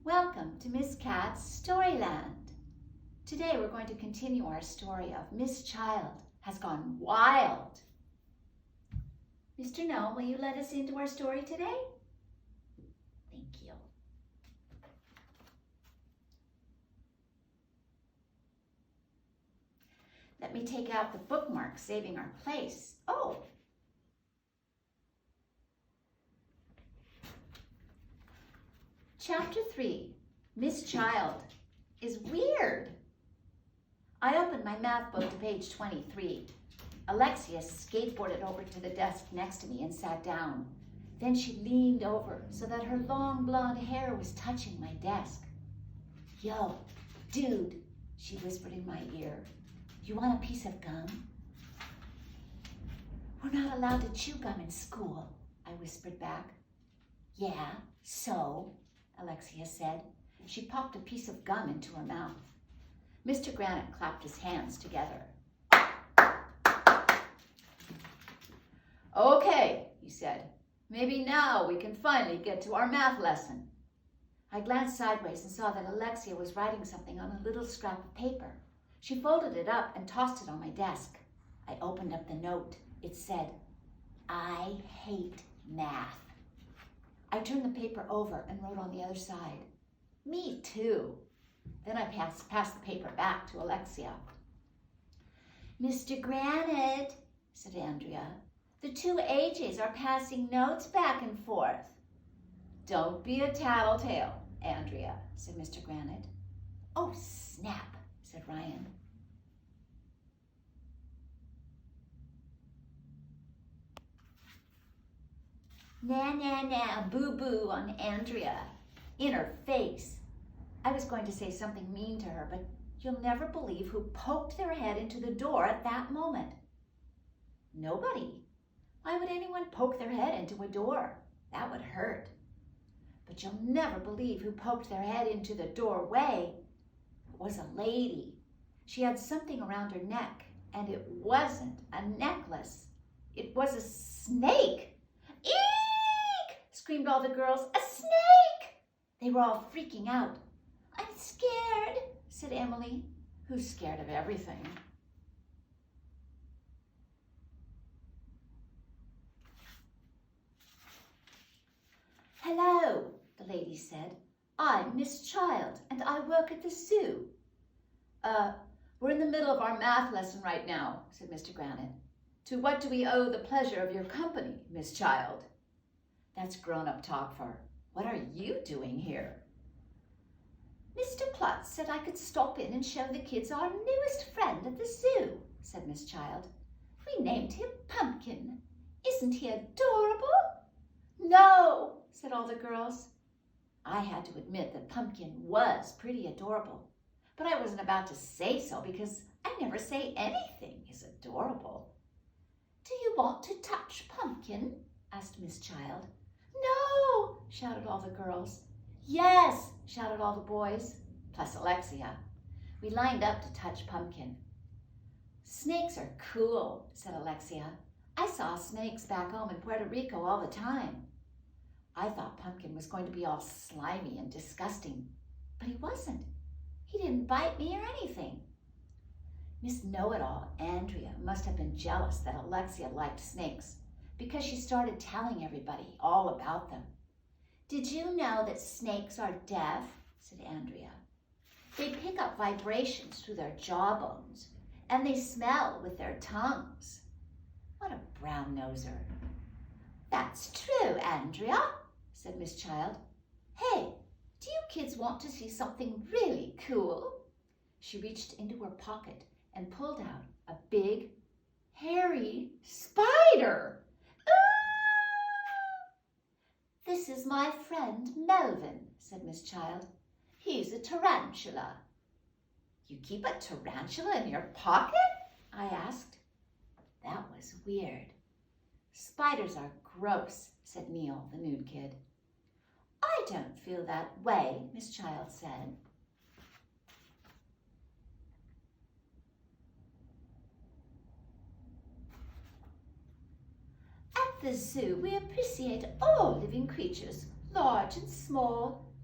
Welcome to Miss Cat's Storyland. Today we're going to continue our story of Miss Child Has Gone Wild. Mr. Gnome, will you let us into our story today? Thank you. Let me take out the bookmark, saving our place. Oh! Chapter 3, Miss Child is weird. I opened my math book to page 23. Alexia skateboarded over to the desk next to me and sat down. Then she leaned over so that her long blonde hair was touching my desk. "Yo, dude," she whispered in my ear, "you want a piece of gum?" "We're not allowed to chew gum in school," I whispered back. "Yeah, so," Alexia said. She popped a piece of gum into her mouth. Mr. Granite clapped his hands together. "Okay," he said. "Maybe now we can finally get to our math lesson." I glanced sideways and saw that Alexia was writing something on a little scrap of paper. She folded it up and tossed it on my desk. I opened up the note. It said, "I hate math." I turned the paper over and wrote on the other side, "Me too." Then I passed the paper back to Alexia. "Mr. Granite," said Andrea, "the two H's are passing notes back and forth." "Don't be a tattletale, Andrea," said Mr. Granite. "Oh, snap," said Ryan. "Nah, boo-boo" on Andrea, in her face. I was going to say something mean to her, but you'll never believe who poked their head into the door at that moment. Nobody. Why would anyone poke their head into a door? That would hurt. But you'll never believe who poked their head into the doorway. It was a lady. She had something around her neck, and it wasn't a necklace. It was a snake. "Eek!" screamed all the girls. "A snake!" They were all freaking out. "I'm scared," said Emily, who's scared of everything. "Hello," the lady said. "I'm Miss Child, and I work at the zoo." We're in the middle of our math lesson right now," said Mr. Granite. "To what do we owe the pleasure of your company, Miss Child?" "That's grown-up talk for, what are you doing here?" "Mr. Klutz said I could stop in and show the kids our newest friend at the zoo," said Miss Child. "We named him Pumpkin. Isn't he adorable?" "No," said all the girls. I had to admit that Pumpkin was pretty adorable, but I wasn't about to say so because I never say anything is adorable. "Do you want to touch Pumpkin?" asked Miss Child. "No," shouted all the girls. "Yes," shouted all the boys, plus Alexia. We lined up to touch Pumpkin. "Snakes are cool," said Alexia. "I saw snakes back home in Puerto Rico all the time." I thought Pumpkin was going to be all slimy and disgusting, but he wasn't. He didn't bite me or anything. Miss Know-It-All, Andrea, must have been jealous that Alexia liked snakes because she started telling everybody all about them. "Did you know that snakes are deaf?" said Andrea. "They pick up vibrations through their jawbones, and they smell with their tongues." What a brown-noser. "That's true, Andrea," said Miss Child. "Hey, do you kids want to see something really cool?" She reached into her pocket and pulled out a big, hairy spider. "Ooh!" "This is my friend Melvin," said Miss Child. "He's a tarantula." "You keep a tarantula in your pocket?" I asked. That was weird. "Spiders are gross," said Neil, the nude kid. "I don't feel that way," Miss Child said. At the zoo, we appreciate all living creatures, large and small,